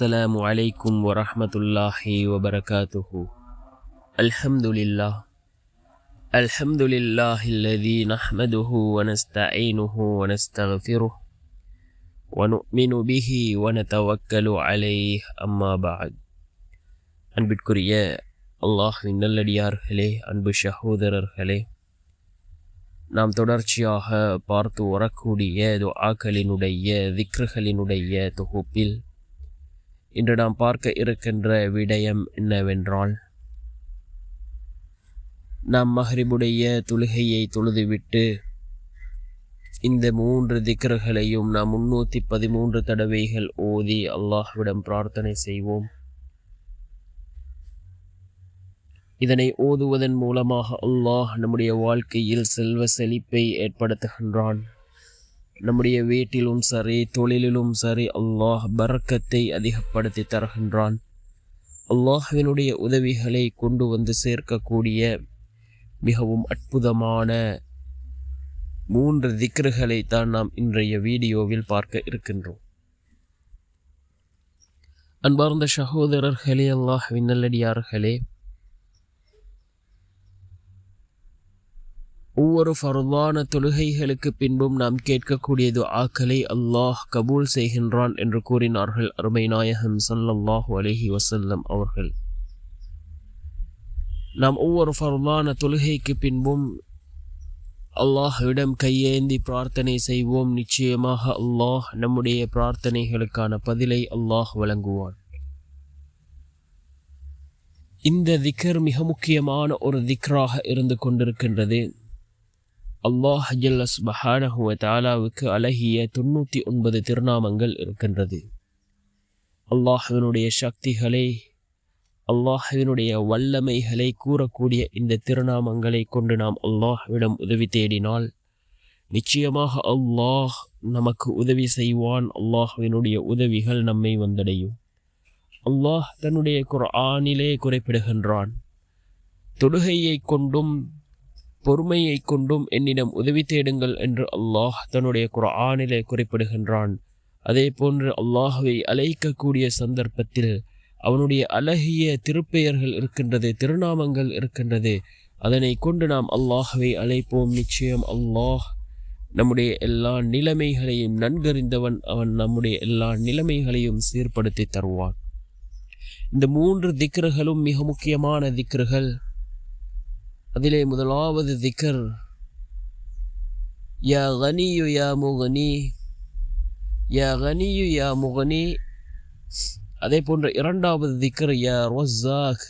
السلام عليكم ورحمة الله وبركاته. الحمد لله الذي نحمده ونستعينه ونستغفره ونؤمن به ونتوكل عليه أما بعد. அன்பிற்குரிய அல்லாஹ்வின் நல்லடியார்களே, அன்பு சகோதரர்களே, நாம் தொடர்ச்சியாக பார்த்து வரக்கூடிய துஆக்களினுடைய திக்ருகளினுடைய தொகுப்பில் இன்று நாம் பார்க்க இருக்கின்ற விடயம் என்னவென்றால், நாம் மஹ்ரிபுடைய தொழுகையை தொழுதுவிட்டு இந்த 3 திக்ருகளையும் நாம் 313 தடவைகள் ஓதி அல்லாஹ்விடம் பிரார்த்தனை செய்வோம். இதனை ஓதுவதன் மூலமாக அல்லாஹ் நம்முடைய வாழ்க்கையில் செல்வ செழிப்பை ஏற்படுத்துகின்றான். நம்முடைய வீட்டிலும் சரி, தொழிலிலும் சரி, அல்லாஹ் பரக்கத்தை அதிகப்படுத்தி தருகின்றான். அல்லாஹ்வினுடைய உதவிகளை கொண்டு வந்து சேர்க்கக்கூடிய மிகவும் அற்புதமான 3 திக்ருகளை தான் நாம் இன்றைய வீடியோவில் பார்க்க இருக்கின்றோம். அன்பார்ந்த சகோதரர்களே, அல்லாஹ்வின் நல்லடியார்களே, ஒவ்வொரு ஃபர்தான தொழுகைகளுக்கு பின்பும் நாம் கேட்கக்கூடிய துஆக்களை அல்லாஹ் கபூல் செய்கின்றான் என்று கூறினார்கள் அருமை நாயகம் ஸல்லல்லாஹு அலைஹி வஸல்லம் அவர்கள். நாம் ஒவ்வொரு ஃபர்தான தொழுகைக்கு பின்பும் அல்லாஹ்விடம் கையேந்தி பிரார்த்தனை செய்வோம். நிச்சயமாக அல்லாஹ் நம்முடைய பிரார்த்தனைகளுக்கான பதிலை அல்லாஹ் வழங்குவான். இந்த திக்ர் மிக முக்கியமான ஒரு திக்ராக இருந்து கொண்டிருக்கின்றது. அல்லாஹ் ஜல்ல சுப்ஹானஹு வ தஆலாவுக்கு அழகிய 99 திருநாமங்கள் இருக்கின்றது. அல்லாஹ்வினுடைய சக்திகளை, அல்லாஹ்வினுடைய வல்லமைகளை கூறக்கூடிய இந்த திருநாமங்களை கொண்டு நாம் அல்லாஹ்விடம் உதவி தேடினால் நிச்சயமாக அல்லாஹ் நமக்கு உதவி செய்வான். அல்லாஹ்வினுடைய உதவிகள் நம்மை வந்தடையும். அல்லாஹ் தன்னுடைய குர்ஆனிலே குறிப்பிடுகின்றான், தொழுகையை கொண்டும் பொறுமையை கொண்டும் என்னிடம் உதவி தேடுங்கள் என்று அல்லாஹ் தன்னுடைய குர்ஆனிலே குறிப்பிடுகின்றான். அதே போன்று அல்லாஹ்வை அழைக்கக்கூடிய சந்தர்ப்பத்தில் அவனுடைய அழகிய திருப்பெயர்கள் இருக்கின்றது, திருநாமங்கள் இருக்கின்றது. அதனை கொண்டு நாம் அல்லாஹ்வை அழைப்போம். நிச்சயம் அல்லாஹ் நம்முடைய எல்லா நிலைமைகளையும் நன்கறிந்தவன். அவன் நம்முடைய எல்லா நிலைமைகளையும் சீர்படுத்தி தருவான். இந்த 3 திக்ருகளும் மிக முக்கியமான திக்ருகள். அதிலே முதலாவது திக்ர் யா கனியு யா முகனி, யா கனியு யா முகனி. அதே போன்ற இரண்டாவது திக்ர் யா ரஸாக்,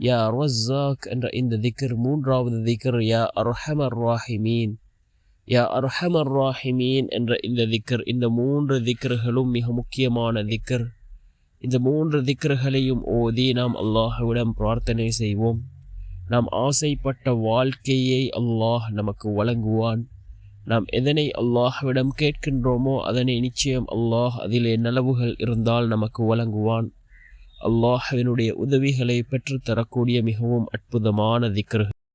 யா ரஸாக் என்ற இந்த திக்ர். மூன்றாவது திக்ர் யா அர்ஹமர் ராஹிமீன், யா அர்ஹமர் ராஹிமீன் என்ற இந்த திக்ர். இந்த 3 திக்ர்களும் மிக முக்கியமான திக்ர். இந்த 3 திக்ருகளையும் ஓதி நாம் அல்லாஹ்விடம் பிரார்த்தனை செய்வோம். நாம் ஆசைப்பட்ட வாழ்க்கையை அல்லாஹ் நமக்கு வழங்குவான். நாம் எதனை அல்லாஹ்விடம் கேட்கின்றோமோ அதனை நிச்சயம் அல்லாஹ் அதிலே நலவுகள் இருந்தால் நமக்கு வழங்குவான். அல்லாஹ்வினுடைய உதவிகளை பெற்றுத்தரக்கூடிய மிகவும் அற்புதமான திக்ரு.